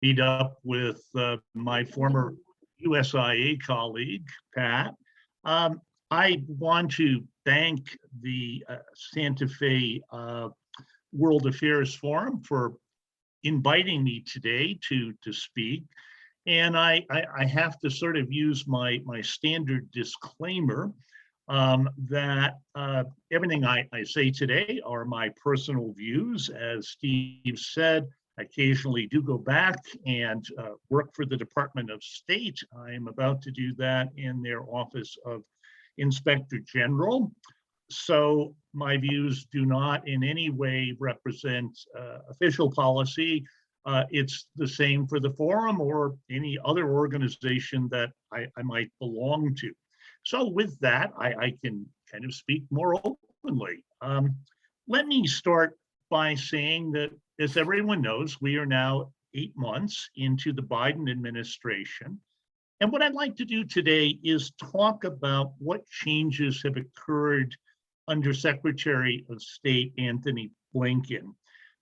meet up with my former USIA colleague, Pat. I want to thank the Santa Fe World Affairs Forum for inviting me today to speak. And I have to sort of use my standard disclaimer that everything I say today are my personal views. As Steve said, I occasionally do go back and work for the Department of State. I am about to do that in their Office of Inspector General. So my views do not in any way represent official policy. It's the same for the forum or any other organization that I might belong to. So with that, I can kind of speak more openly. Let me start by saying that, as everyone knows, we are now 8 months into the Biden administration. And what I'd like to do today is talk about what changes have occurred under Secretary of State Antony Blinken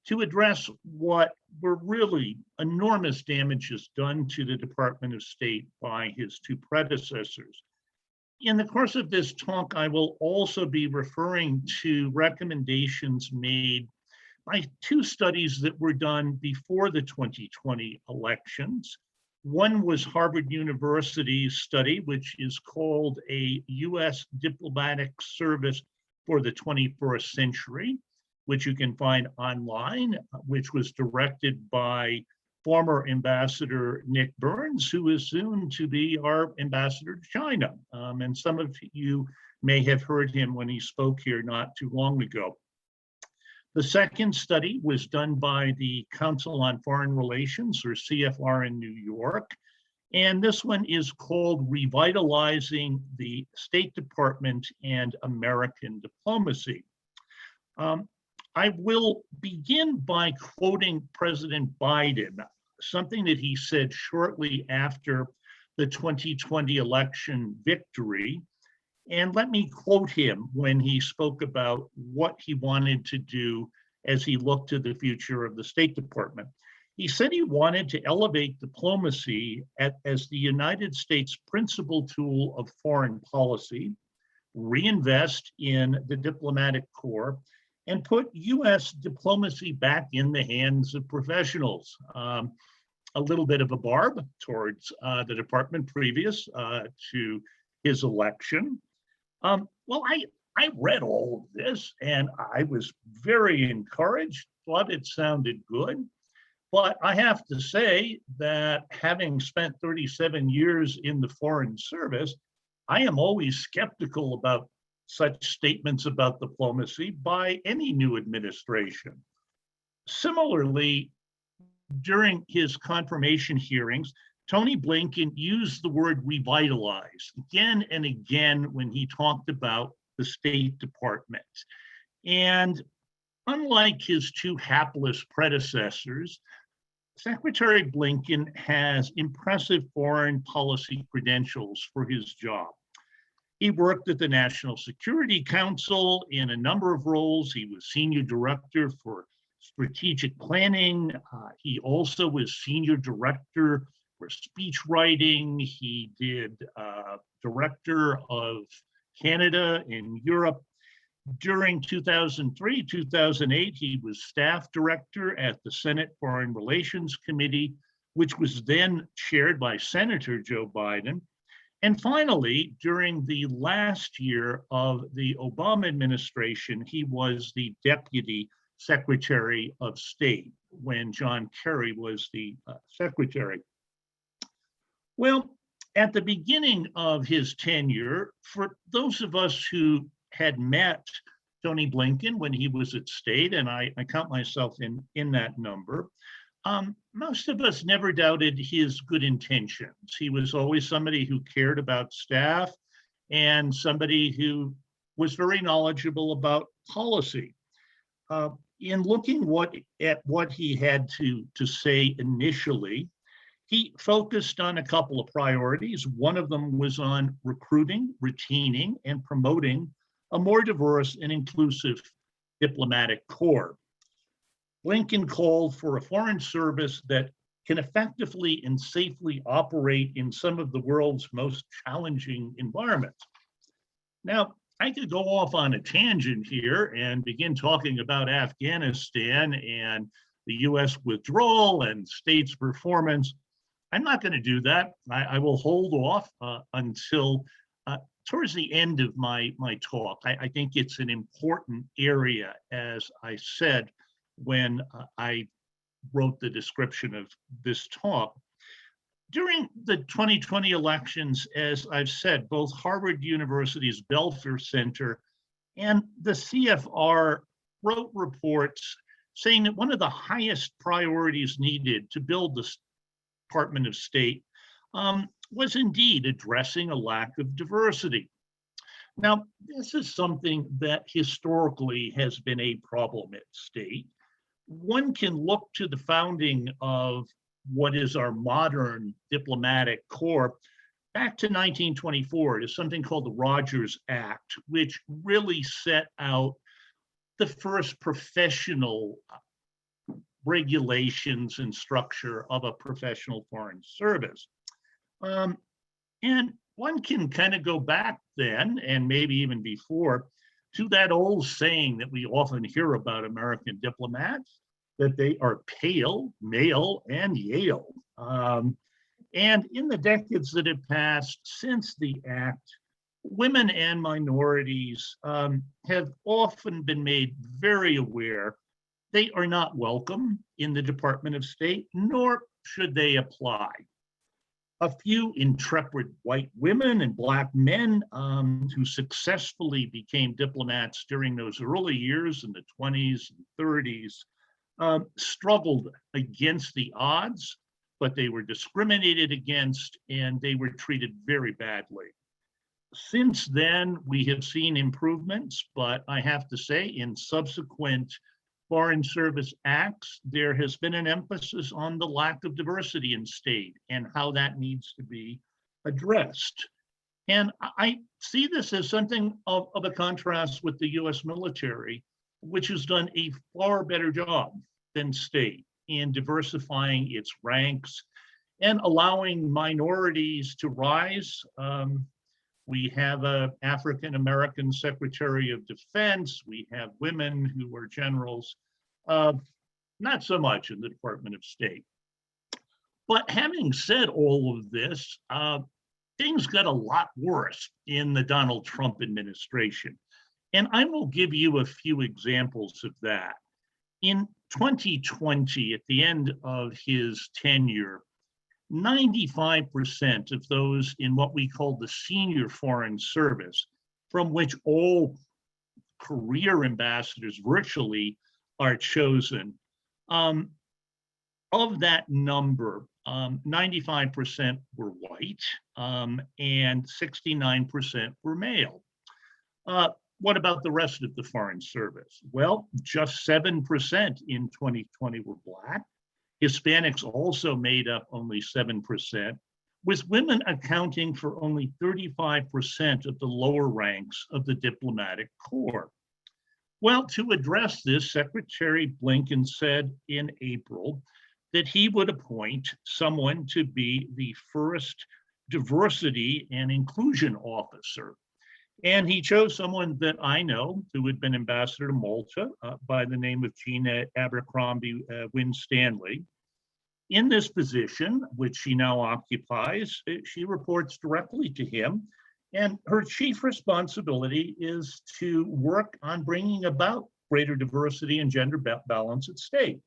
to address what were really enormous damages done to the Department of State by his two predecessors. In the course of this talk, I will also be referring to recommendations made by two studies that were done before the 2020 elections. One was Harvard University's study, which is called a U.S. Diplomatic Service for the 21st Century, which you can find online, which was directed by former Ambassador Nick Burns, who is soon to be our ambassador to China. And some of you may have heard him when he spoke here not too long ago. The second study was done by the Council on Foreign Relations, or CFR, in New York. And this one is called Revitalizing the State Department and American Diplomacy. I will begin by quoting President Biden, something that he said shortly after the 2020 election victory. And let me quote him when he spoke about what he wanted to do as he looked to the future of the State Department. He said he wanted to elevate diplomacy as the United States' principal tool of foreign policy, reinvest in the diplomatic corps, and put US diplomacy back in the hands of professionals. A little bit of a barb towards the department previous to his election. Well, I read all of this and I was very encouraged, thought it sounded good. But I have to say that having spent 37 years in the Foreign Service, I am always skeptical about such statements about diplomacy by any new administration. Similarly, during his confirmation hearings, Tony Blinken used the word revitalize again and again when he talked about the State Department. And unlike his two hapless predecessors, Secretary Blinken has impressive foreign policy credentials for his job. He worked at the National Security Council in a number of roles. He was senior director for strategic planning. He also was senior director for speech writing. He did director of Canada and Europe. During 2003, 2008, he was staff director at the Senate Foreign Relations Committee, which was then chaired by Senator Joe Biden. And finally, during the last year of the Obama administration, he was the Deputy Secretary of State when John Kerry was the secretary. Well, at the beginning of his tenure, for those of us who had met Tony Blinken when he was at State, and I count myself in that number, most of us never doubted his good intentions. He was always somebody who cared about staff and somebody who was very knowledgeable about policy. In looking at what he had to say initially, he focused on a couple of priorities. One of them was on recruiting, retaining, and promoting a more diverse and inclusive diplomatic corps. Blinken called for a foreign service that can effectively and safely operate in some of the world's most challenging environments. Now, I could go off on a tangent here and begin talking about Afghanistan and the US withdrawal and states' performance. I'm not going to do that. I will hold off until towards the end of my talk. I think it's an important area, as I said when I wrote the description of this talk. During the 2020 elections, as I've said, both Harvard University's Belfer Center and the CFR wrote reports saying that one of the highest priorities needed to build the Department of State was indeed addressing a lack of diversity. Now, this is something that historically has been a problem at state. One can look to the founding of what is our modern diplomatic corps back to 1924 to something called the Rogers Act, which really set out the first professional regulations and structure of a professional foreign service. And one can kind of go back then, and maybe even before, to that old saying that we often hear about American diplomats, that they are pale, male, and Yale. And in the decades that have passed since the act, women and minorities have often been made very aware they are not welcome in the Department of State, nor should they apply. A few intrepid white women and Black men who successfully became diplomats during those early years in the 20s and 30s struggled against the odds, but they were discriminated against and they were treated very badly. Since then, we have seen improvements, but I have to say, in subsequent Foreign Service Acts, there has been an emphasis on the lack of diversity in state and how that needs to be addressed. And I see this as something of a contrast with the US military, which has done a far better job than state in diversifying its ranks and allowing minorities to rise. We have an African-American Secretary of Defense. We have women who are generals, not so much in the Department of State. But having said all of this, things got a lot worse in the Donald Trump administration. And I will give you a few examples of that. In 2020, at the end of his tenure, 95% of those in what we call the senior foreign service, from which all career ambassadors virtually are chosen, of that number, 95% were white and 69% were male. What about the rest of the foreign service? Well, just 7% in 2020 were Black. Hispanics also made up only 7%, with women accounting for only 35% of the lower ranks of the diplomatic corps. Well, to address this, Secretary Blinken said in April that he would appoint someone to be the first diversity and inclusion officer. And he chose someone that I know, who had been ambassador to Malta by the name of Gina Abercrombie Winstanley. In this position, which she now occupies, she reports directly to him. And her chief responsibility is to work on bringing about greater diversity and gender balance at state.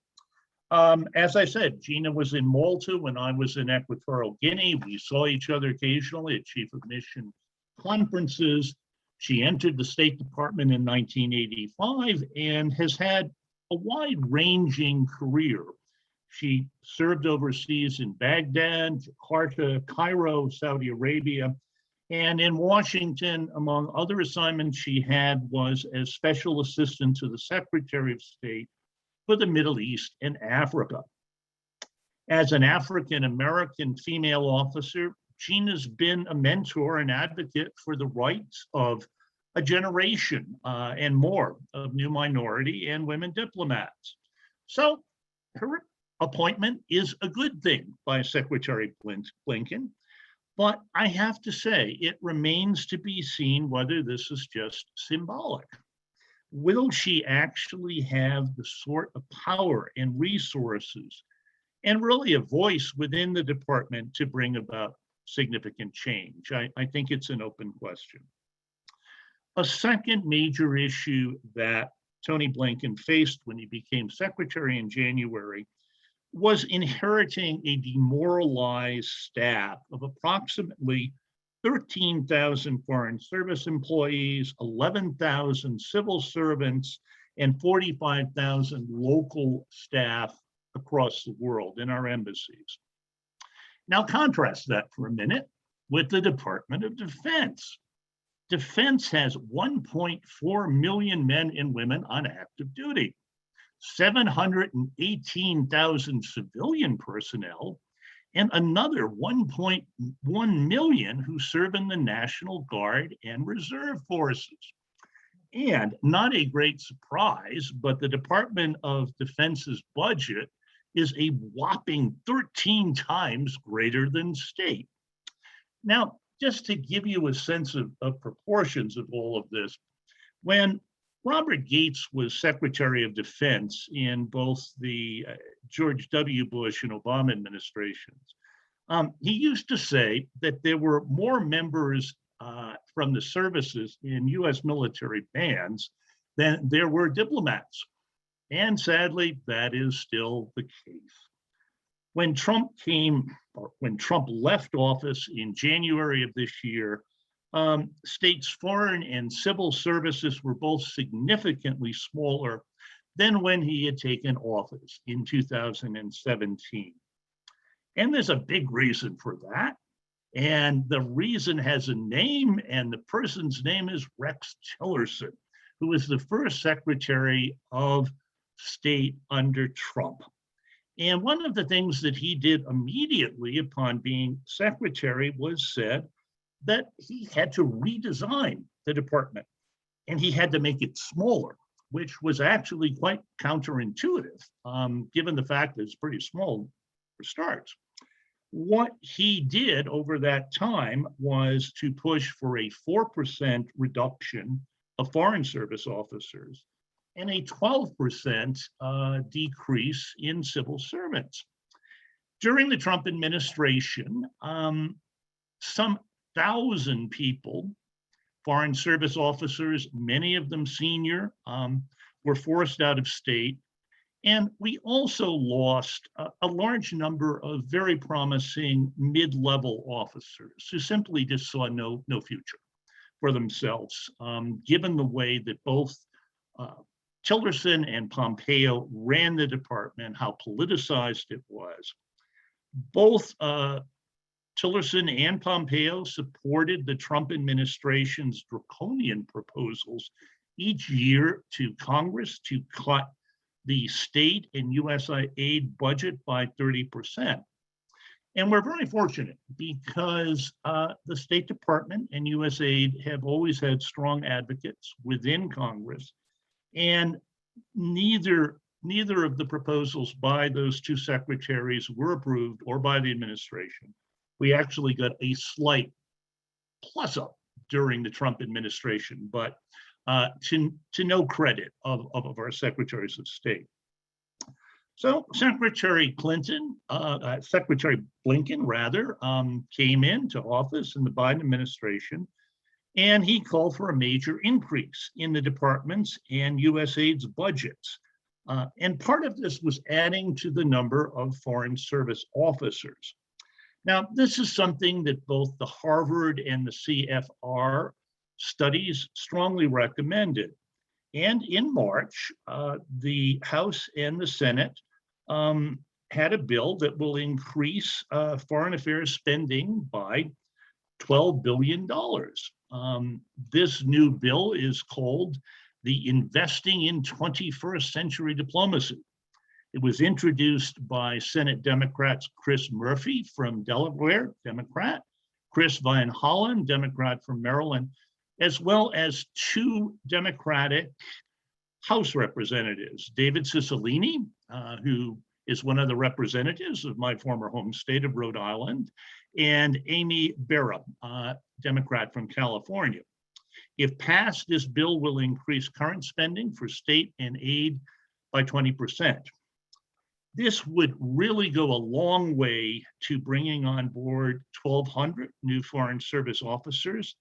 As I said, Gina was in Malta when I was in Equatorial Guinea. We saw each other occasionally at chief of mission conferences. She entered the State Department in 1985 and has had a wide-ranging career. She served overseas in Baghdad, Jakarta, Cairo, Saudi Arabia, and in Washington, among other assignments she had, was as special assistant to the Secretary of State for the Middle East and Africa. As an African-American female officer, Gina's been a mentor and advocate for the rights of a generation and more of new minority and women diplomats. So her appointment is a good thing by Secretary Blinken, but I have to say it remains to be seen whether this is just symbolic. Will she actually have the sort of power and resources and really a voice within the department to bring about significant change? I think it's an open question. A second major issue that Tony Blinken faced when he became secretary in January was inheriting a demoralized staff of approximately 13,000 Foreign Service employees, 11,000 civil servants, and 45,000 local staff across the world in our embassies. Now contrast that for a minute with the Department of Defense. Defense has 1.4 million men and women on active duty, 718,000 civilian personnel, and another 1.1 million who serve in the National Guard and Reserve Forces. And not a great surprise, but the Department of Defense's budget is a whopping 13 times greater than state. Now, just to give you a sense of proportions of all of this, when Robert Gates was Secretary of Defense in both the George W. Bush and Obama administrations, he used to say that there were more members from the services in US military bands than there were diplomats. And sadly, that is still the case. When Trump left office in January of this year, states' foreign and civil services were both significantly smaller than when he had taken office in 2017. And there's a big reason for that. And the reason has a name, and the person's name is Rex Tillerson, who was the first Secretary of State under Trump. And one of the things that he did immediately upon being secretary was said that he had to redesign the department and he had to make it smaller, which was actually quite counterintuitive, given the fact that it's pretty small for starts. What he did over that time was to push for a 4% reduction of Foreign Service officers and a 12% decrease in civil servants. During the Trump administration, some 1,000 people, Foreign Service officers, many of them senior, were forced out of state. And we also lost a large number of very promising mid-level officers who simply just saw no future for themselves, given the way that both Tillerson and Pompeo ran the department, how politicized it was. Both Tillerson and Pompeo supported the Trump administration's draconian proposals each year to Congress to cut the state and USAID budget by 30%. And we're very fortunate because the State Department and USAID have always had strong advocates within Congress, and neither of the proposals by those two secretaries were approved or by the administration. We actually got a slight plus up during the Trump administration, but to no credit of our secretaries of state. So Secretary Blinken rather, came into office in the Biden administration, and he called for a major increase in the department's and USAID's budgets. And part of this was adding to the number of Foreign Service officers. Now, this is something that both the Harvard and the CFR studies strongly recommended. And in March, the House and the Senate had a bill that will increase foreign affairs spending by $12 billion. This new bill is called the Investing in 21st Century Diplomacy. It was introduced by Senate Democrats Chris Murphy from Delaware, Democrat, Chris Van Hollen, Democrat from Maryland, as well as two Democratic House representatives, David Cicilline, who is one of the representatives of my former home state of Rhode Island, and Amy Barra, Democrat from California. If passed, this bill will increase current spending for state and aid by 20%. This would really go a long way to bringing on board 1,200 new Foreign Service officers,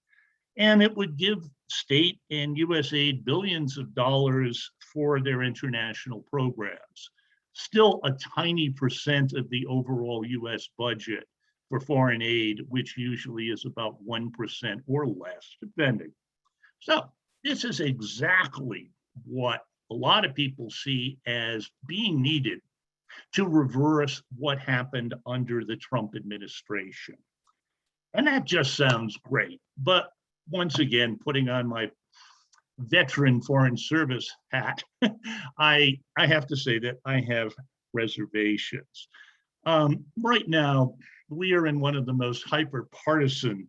and it would give state and US aid billions of dollars for their international programs. Still a tiny percent of the overall US budget for foreign aid, which usually is about 1% or less, depending. So this is exactly what a lot of people see as being needed to reverse what happened under the Trump administration. And that just sounds great. But once again, putting on my veteran Foreign Service hat, I have to say that I have reservations. Right now, we are in one of the most hyper-partisan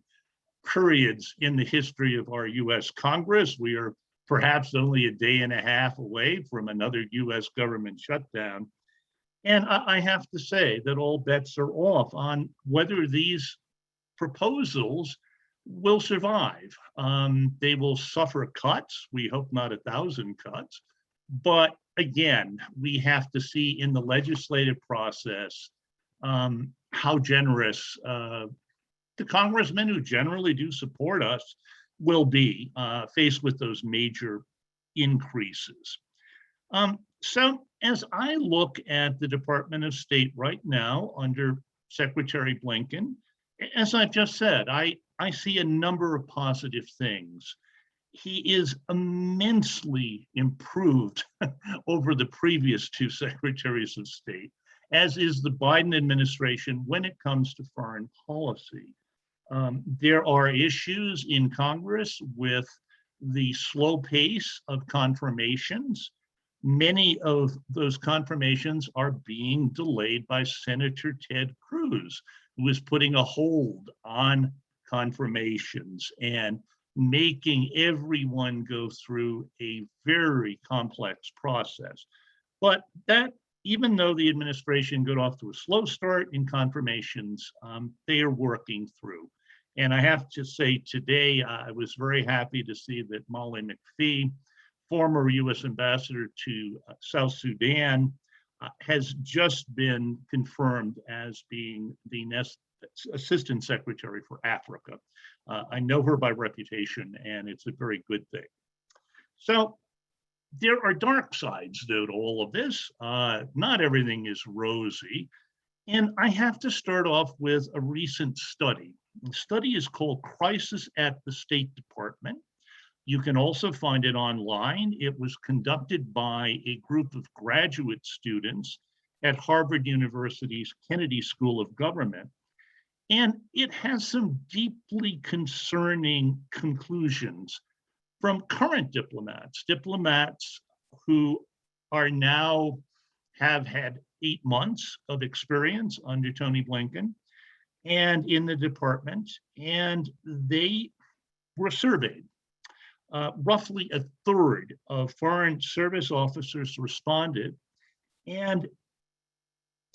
periods in the history of our US Congress. We are perhaps only a day and a half away from another US government shutdown. And I have to say that all bets are off on whether these proposals will survive. They will suffer cuts. We hope not 1,000 cuts. But again, we have to see in the legislative process how generous the congressmen who generally do support us will be faced with those major increases. So as I look at the Department of State right now under Secretary Blinken, as I've just said, I see a number of positive things. He is immensely improved over the previous two secretaries of state, as is the Biden administration when it comes to foreign policy. There are issues in Congress with the slow pace of confirmations. Many of those confirmations are being delayed by Senator Ted Cruz, who is putting a hold on confirmations and making everyone go through a very complex process. But that, even though the administration got off to a slow start in confirmations, they are working through. And I have to say today, I was very happy to see that Molly McPhee, former US ambassador to South Sudan, has just been confirmed as being the Assistant Secretary for Africa. I know her by reputation, and it's a very good thing. So there are dark sides, though, to all of this. Not everything is rosy. And I have to start off with a recent study. The study is called Crisis at the State Department. You can also find it online. It was conducted by a group of graduate students at Harvard University's Kennedy School of Government. And it has some deeply concerning conclusions from current diplomats who are now have had 8 months of experience under Tony Blinken and in the department, and they were surveyed. Roughly a third of Foreign Service officers responded, and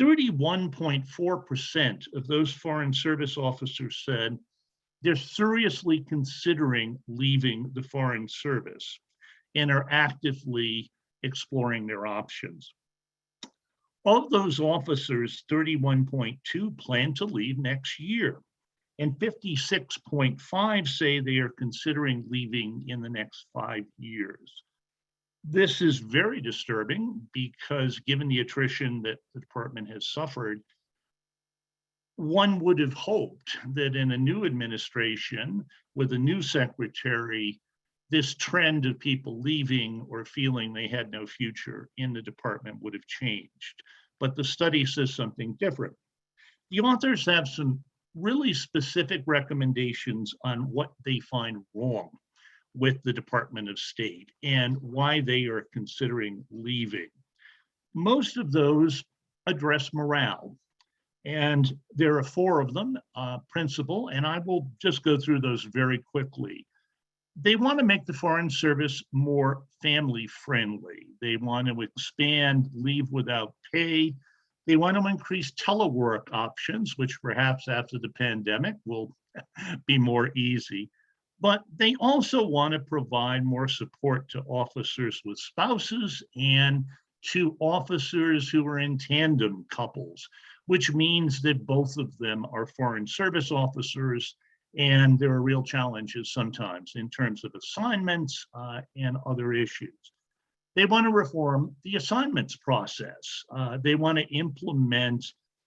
31.4% of those Foreign Service officers said they're seriously considering leaving the Foreign Service and are actively exploring their options. Of those officers, 31.2 plan to leave next year, and 56.5 say they are considering leaving in the next 5 years. This is very disturbing because given the attrition that the department has suffered, one would have hoped that in a new administration with a new secretary, this trend of people leaving or feeling they had no future in the department would have changed. But the study says something different. The authors have some really specific recommendations on what they find wrong with the Department of State and why they are considering leaving. Most of those address morale, and there are 4 of them, principal, and I will just go through those very quickly. They want to make the Foreign Service more family friendly. They want to expand leave without pay They want to increase telework options, which perhaps after the pandemic will be more easy. But they also want to provide more support to officers with spouses and to officers who are in tandem couples, which means that both of them are foreign service officers. And there are real challenges sometimes in terms of assignments and other issues. They want to reform the assignments process. They want to implement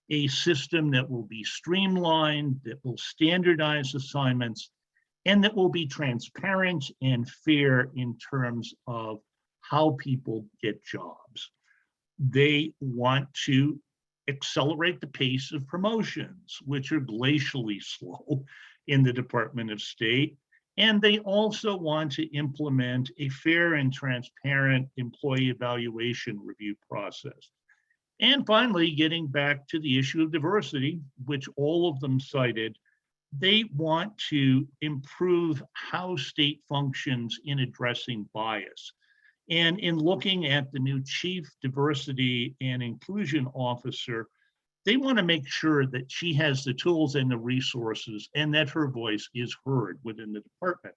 a system that will be streamlined, that will standardize assignments, and that will be transparent and fair in terms of how people get jobs. They want to accelerate the pace of promotions, which are glacially slow in the Department of State. And they also want to implement a fair and transparent employee evaluation review process. And finally, getting back to the issue of diversity, which all of them cited, they want to improve how state functions in addressing bias. And in looking at the new Chief Diversity and Inclusion Officer, they want to make sure that she has the tools and the resources and that her voice is heard within the department.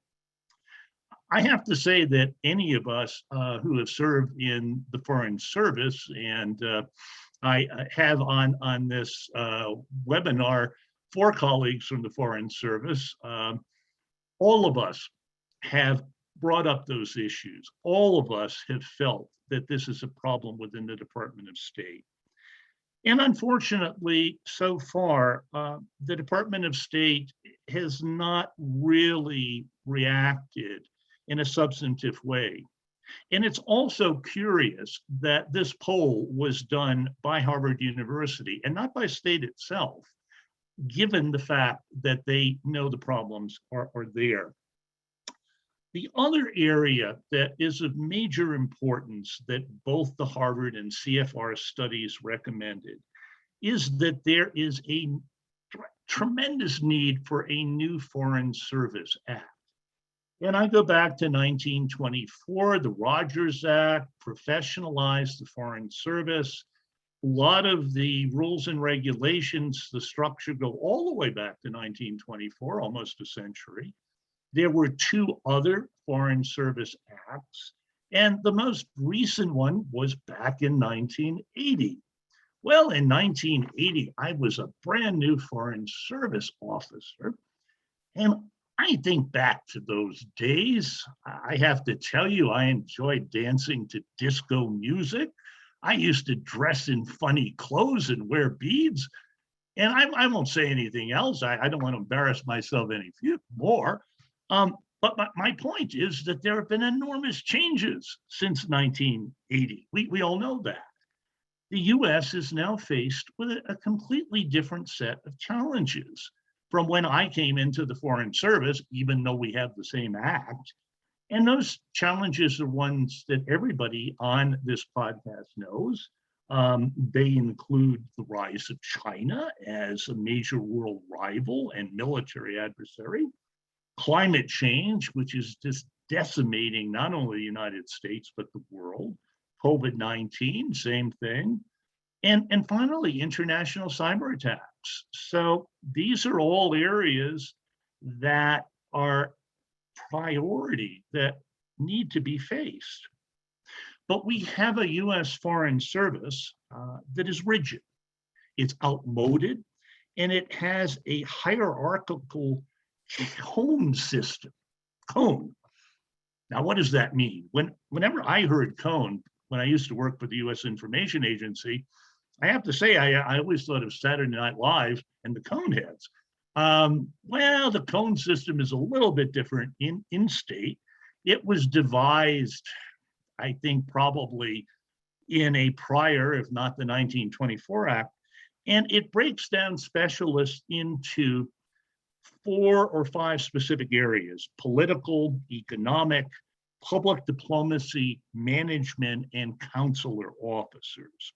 I have to say that any of us who have served in the Foreign Service, and I have on this webinar 4 colleagues from the Foreign Service, all of us have brought up those issues. All of us have felt that this is a problem within the Department of State. And unfortunately, so far, the Department of State has not really reacted in a substantive way. And it's also curious that this poll was done by Harvard University and not by state itself, given the fact that they know the problems are there. The other area that is of major importance that both the Harvard and CFR studies recommended is that there is a tremendous need for a new Foreign Service Act. And I go back to 1924, the Rogers Act professionalized the Foreign Service. A lot of the rules and regulations, the structure go all the way back to 1924, almost a century. There were 2 other Foreign Service Acts, and the most recent one was back in 1980. Well, in 1980, I was a brand new Foreign Service officer, and I think back to those days. I have to tell you, I enjoyed dancing to disco music. I used to dress in funny clothes and wear beads, and I won't say anything else. I don't want to embarrass myself any more. But my point is that there have been enormous changes since 1980. We all know that. The US is now faced with a completely different set of challenges from when I came into the Foreign Service, even though we have the same act. And those challenges are ones that everybody on this podcast knows. They include the rise of China as a major world rival and military adversary, climate change, which is just decimating not only the United States, but the world, COVID-19, same thing, and finally, international cyber attacks. So these are all areas that are priority that need to be faced. But we have a US Foreign Service that is rigid, it's outmoded, and it has a hierarchical cone system. Cone. Now, what does that mean? Whenever I heard cone, when I used to work for the US Information Agency, I have to say, I always thought of Saturday Night Live and the Coneheads. Well, the cone system is a little bit different in state. It was devised, I think, probably in a prior, if not the 1924 Act, and it breaks down specialists into 4 or 5 specific areas: political, economic, public diplomacy, management, and consular officers.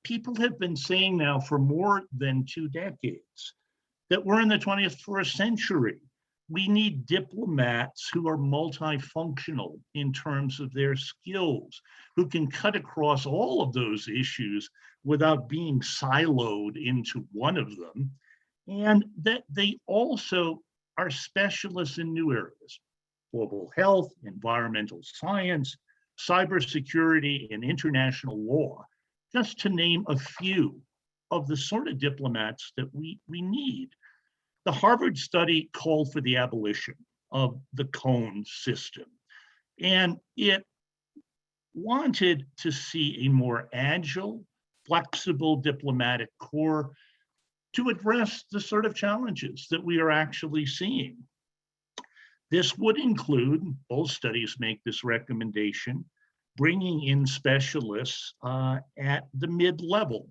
People have been saying now for more than 2 decades that we're in the 21st century, We need diplomats who are multifunctional in terms of their skills, who can cut across all of those issues without being siloed into one of them, and that they also are specialists in new areas: global health, environmental science, cybersecurity, and international law, just to name a few of the sort of diplomats that we need. The Harvard study called for the abolition of the cone system, and it wanted to see a more agile, flexible diplomatic corps to address the sort of challenges that we are actually seeing. This would include, both studies make this recommendation, bringing in specialists at the mid-level.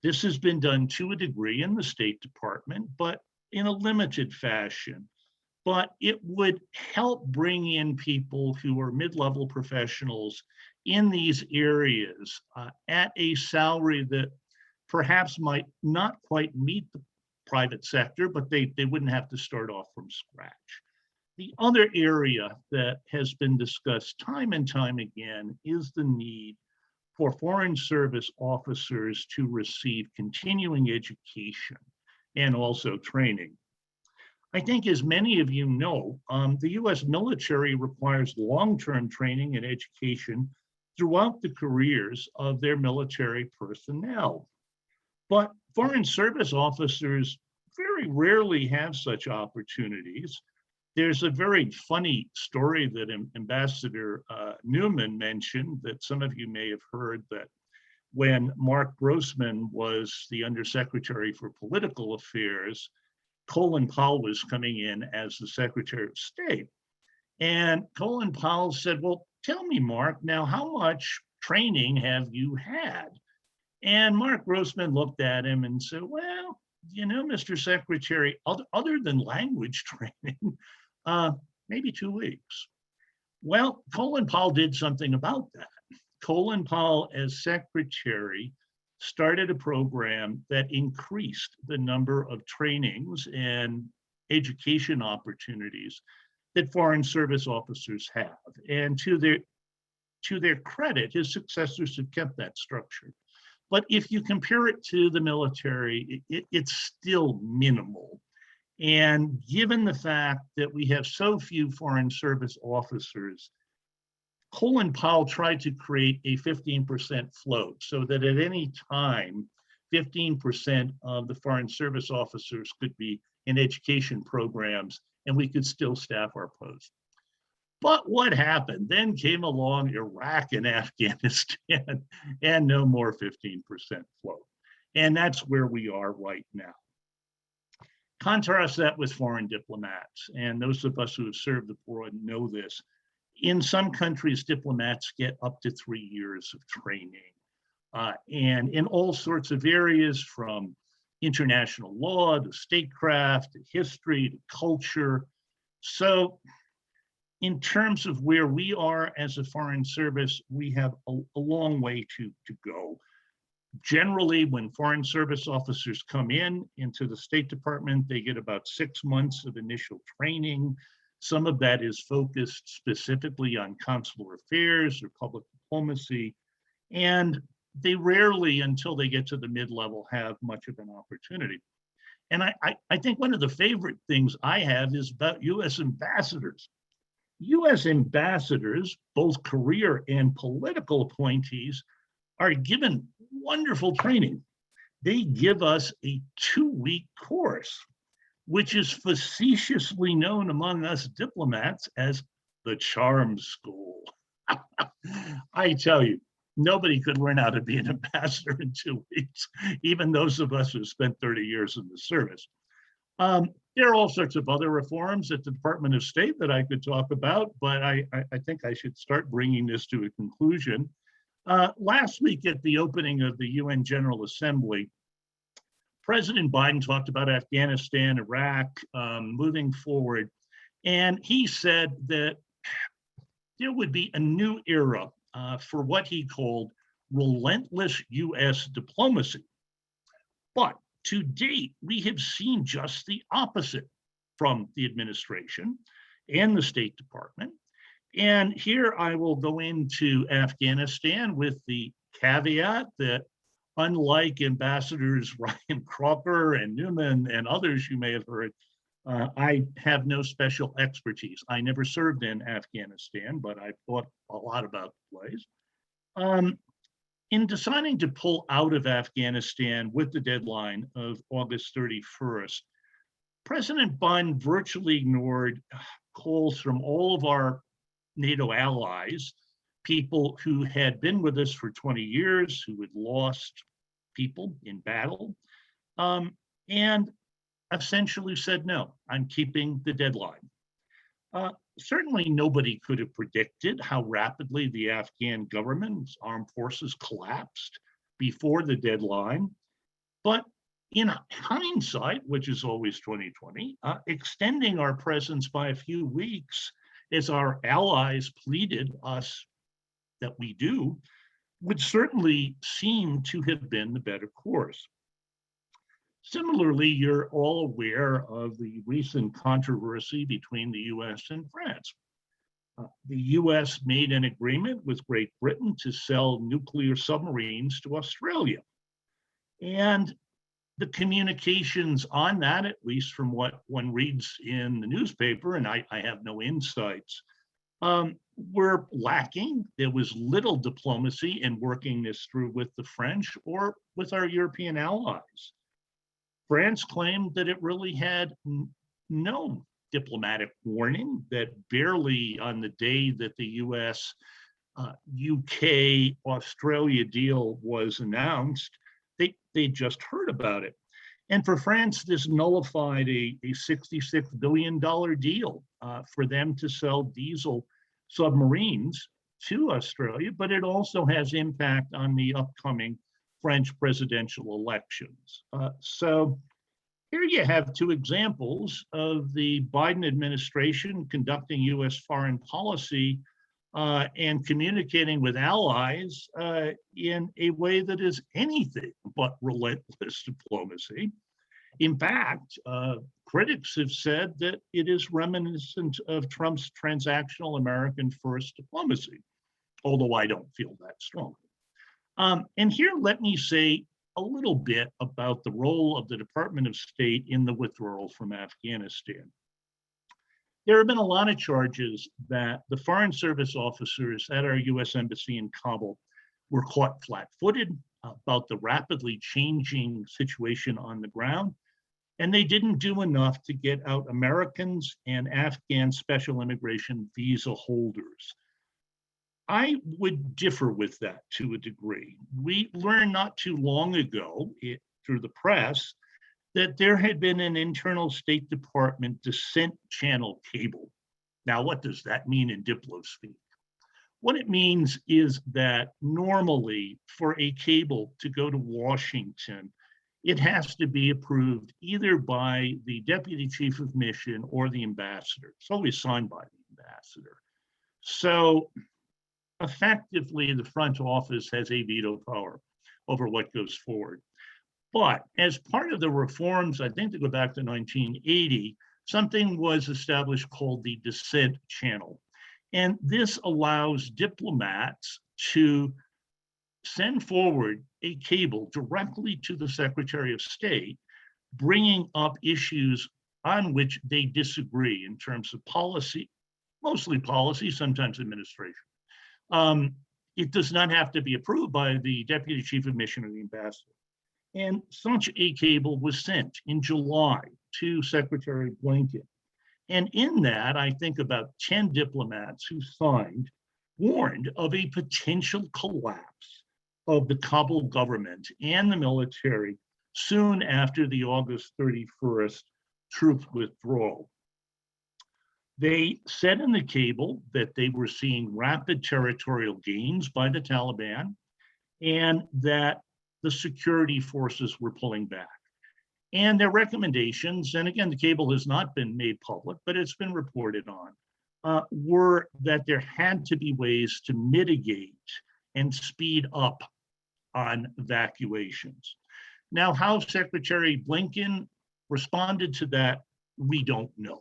This has been done to a degree in the State Department, but in a limited fashion. But it would help bring in people who are mid-level professionals in these areas at a salary that perhaps might not quite meet the private sector, but they wouldn't have to start off from scratch. The other area that has been discussed time and time again is the need for Foreign Service officers to receive continuing education and also training. I think, as many of you know, the US military requires long-term training and education throughout the careers of their military personnel. But Foreign Service officers very rarely have such opportunities. There's a very funny story that Ambassador Newman mentioned that some of you may have heard, that when Mark Grossman was the Undersecretary for Political Affairs, Colin Powell was coming in as the Secretary of State. And Colin Powell said, well, tell me, Mark, now how much training have you had? And Mark Grossman looked at him and said, well, you know, Mr. Secretary, other than language training, maybe 2 weeks. Well, Colin Powell did something about that. Colin Powell, as secretary, started a program that increased the number of trainings and education opportunities that Foreign Service officers have. And to their credit, his successors have kept that structure. But if you compare it to the military, it's still minimal. And given the fact that we have so few Foreign Service officers, Colin Powell tried to create a 15% float so that at any time, 15% of the Foreign Service officers could be in education programs and we could still staff our posts. But what happened? Then came along Iraq and Afghanistan and no more 15% float. And that's where we are right now. Contrast that with foreign diplomats, and those of us who have served abroad know this. In some countries, diplomats get up to 3 years of training, and in all sorts of areas, from international law to statecraft to history to culture. So in terms of where we are as a Foreign Service, we have a long way to go. Generally, when Foreign Service officers come into the State Department, they get about 6 months of initial training. Some of that is focused specifically on consular affairs or public diplomacy. And they rarely, until they get to the mid-level, have much of an opportunity. And I think one of the favorite things I have is about US ambassadors. US ambassadors, both career and political appointees, are given wonderful training. They give us a 2-week course, which is facetiously known among us diplomats as the charm school. I tell you, nobody could learn how to be an ambassador in 2 weeks, even those of us who spent 30 years in the service. There are all sorts of other reforms at the Department of State that I could talk about, but I think I should start bringing this to a conclusion. Last week at the opening of the UN General Assembly, President Biden talked about Afghanistan, Iraq, moving forward, and he said that there would be a new era for what he called relentless US diplomacy. But to date, we have seen just the opposite. from the administration and the State Department. And here I will go into Afghanistan with the caveat that unlike Ambassadors Ryan Crocker and Newman and others you may have heard, I have no special expertise. I never served in Afghanistan, but I thought a lot about the place. In deciding to pull out of Afghanistan with the deadline of August 31st, President Biden virtually ignored calls from all of our NATO allies, people who had been with us for 20 years, who had lost people in battle, and essentially said, no, I'm keeping the deadline. Certainly nobody could have predicted how rapidly the Afghan government's armed forces collapsed before the deadline. But in hindsight, which is always 2020, extending our presence by a few weeks, as our allies pleaded us that we do, would certainly seem to have been the better course. Similarly, you're all aware of the recent controversy between the US and France. The US made an agreement with Great Britain to sell nuclear submarines to Australia. And the communications on that, at least from what one reads in the newspaper, and I have no insights, were lacking. There was little diplomacy in working this through with the French or with our European allies. France claimed that it really had no diplomatic warning, that barely on the day that the US, UK, Australia deal was announced, they just heard about it. And for France, this nullified a $66 billion deal for them to sell diesel submarines to Australia, but it also has impact on the upcoming French presidential elections. So here you have two examples of the Biden administration conducting US foreign policy and communicating with allies in a way that is anything but relentless diplomacy. In fact, critics have said that it is reminiscent of Trump's transactional American first diplomacy, although I don't feel that strongly. And here, let me say a little bit about the role of the Department of State in the withdrawal from Afghanistan. There have been a lot of charges that the Foreign Service officers at our US Embassy in Kabul were caught flat-footed about the rapidly changing situation on the ground, and they didn't do enough to get out Americans and Afghan special immigration visa holders. I would differ with that to a degree. We learned not too long ago through the press that there had been an internal State Department dissent channel cable. Now, what does that mean in diplo speak? What it means is that normally for a cable to go to Washington, it has to be approved either by the Deputy Chief of Mission or the ambassador. It's always signed by the ambassador. So effectively, the front office has a veto power over what goes forward. But as part of the reforms, I think to go back to 1980, something was established called the dissent channel. And this allows diplomats to send forward a cable directly to the Secretary of State, bringing up issues on which they disagree in terms of policy, mostly policy, sometimes administration. It does not have to be approved by the Deputy Chief of Mission or the ambassador. And such a cable was sent in July to Secretary Blinken. And in that, I think about 10 diplomats who signed warned of a potential collapse of the Kabul government and the military soon after the August 31st troop withdrawal. They said in the cable that they were seeing rapid territorial gains by the Taliban and that the security forces were pulling back. And their recommendations, and again, the cable has not been made public, but it's been reported on, were that there had to be ways to mitigate and speed up on evacuations. Now, how Secretary Blinken responded to that we don't know.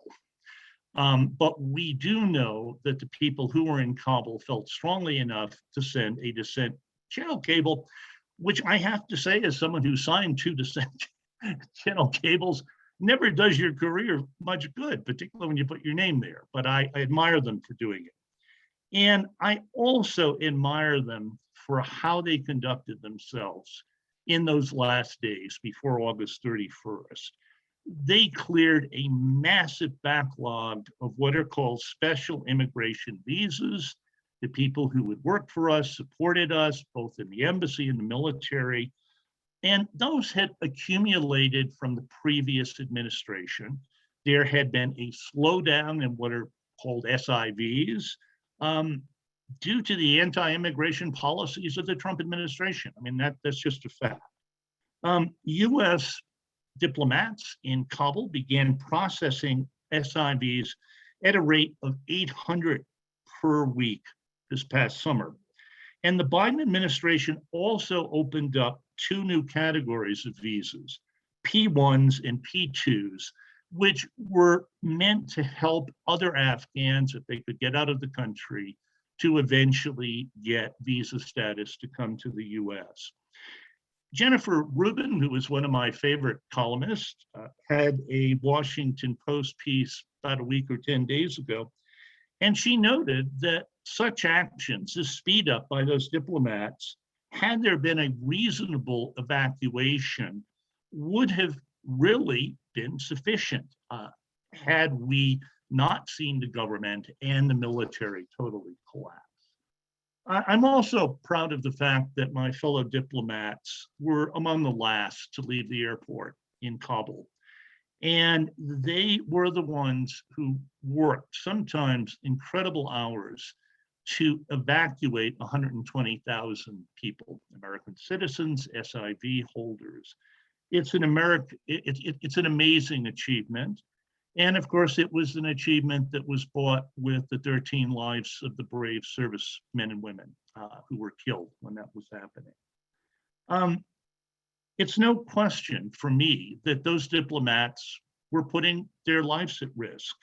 But we do know that the people who were in Kabul felt strongly enough to send a dissent channel cable, which I have to say, as someone who signed 2 dissent channel cables, never does your career much good, particularly when you put your name there. But I admire them for doing it. And I also admire them for how they conducted themselves in those last days before August 31st. They cleared a massive backlog of what are called special immigration visas. The people who would work for us, supported us, both in the embassy and the military. And those had accumulated from the previous administration. There had been a slowdown in what are called SIVs due to the anti-immigration policies of the Trump administration. I mean, that's just a fact. US diplomats in Kabul began processing SIVs at a rate of 800 per week this past summer. And the Biden administration also opened up 2 new categories of visas, P1s and P2s, which were meant to help other Afghans, if they could get out of the country, to eventually get visa status to come to the US. Jennifer Rubin, who was one of my favorite columnists, had a Washington Post piece about a week or 10 days ago, and she noted that such actions, this speed up by those diplomats, had there been a reasonable evacuation, would have really been sufficient had we not seen the government and the military totally collapse. I'm also proud of the fact that my fellow diplomats were among the last to leave the airport in Kabul. And they were the ones who worked sometimes incredible hours to evacuate 120,000 people, American citizens, SIV holders. It's an amazing achievement. And of course, it was an achievement that was bought with the 13 lives of the brave servicemen and women who were killed when that was happening. It's no question for me that those diplomats were putting their lives at risk.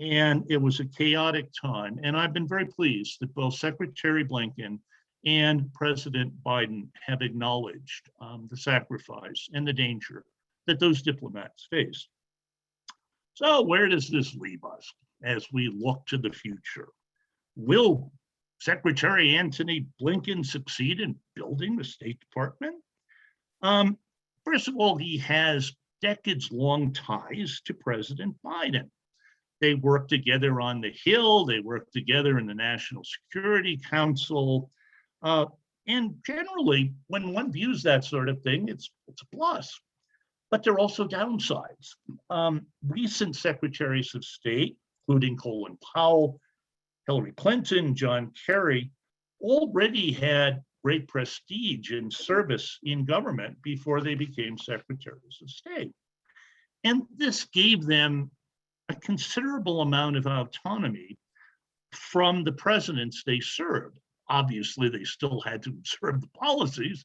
And it was a chaotic time. And I've been very pleased that both Secretary Blinken and President Biden have acknowledged the sacrifice and the danger that those diplomats faced. So where does this leave us as we look to the future? Will Secretary Antony Blinken succeed in building the State Department? First of all, he has decades-long ties to President Biden. They worked together on the Hill, they worked together in the National Security Council. And generally, when one views that sort of thing, it's a plus. But there are also downsides. Recent secretaries of state, including Colin Powell, Hillary Clinton, John Kerry, already had great prestige and service in government before they became secretaries of state. And this gave them a considerable amount of autonomy from the presidents they served. Obviously, they still had to observe the policies,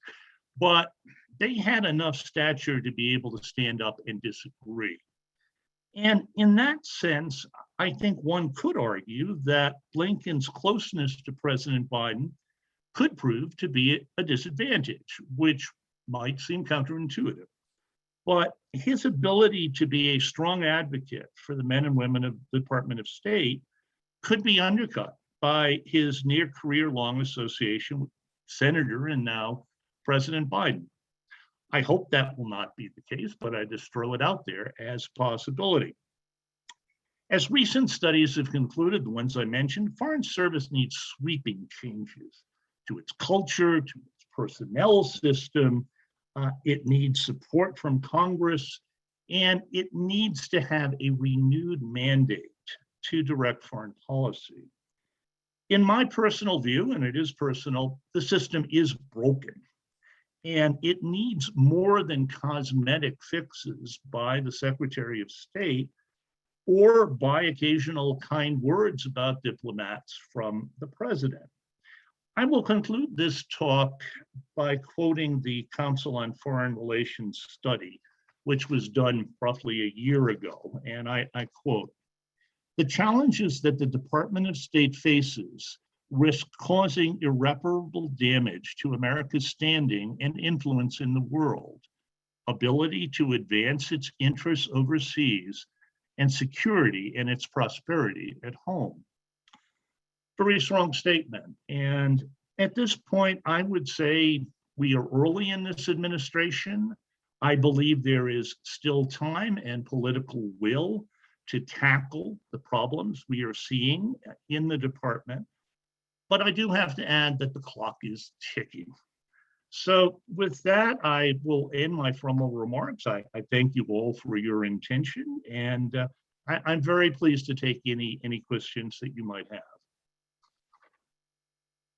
but they had enough stature to be able to stand up and disagree. And in that sense, I think one could argue that Blinken's closeness to President Biden could prove to be a disadvantage, which might seem counterintuitive. But his ability to be a strong advocate for the men and women of the Department of State could be undercut by his near career-long association with Senator and now President Biden. I hope that will not be the case, but I just throw it out there as a possibility. As recent studies have concluded, the ones I mentioned, Foreign Service needs sweeping changes to its culture, to its personnel system. It needs support from Congress, and it needs to have a renewed mandate to direct foreign policy. In my personal view, and it is personal, the system is broken. And it needs more than cosmetic fixes by the Secretary of State or by occasional kind words about diplomats from the president. I will conclude this talk by quoting the Council on Foreign Relations study which was done roughly a year ago. And I quote, "The challenges that the Department of State faces risk causing irreparable damage to America's standing and influence in the world, ability to advance its interests overseas, and security and its prosperity at home." Very strong statement. And at this point, I would say we are early in this administration. I believe there is still time and political will to tackle the problems we are seeing in the department. But I do have to add that the clock is ticking. So with that, I will end my formal remarks. I thank you all for your intention, and I'm very pleased to take any questions that you might have.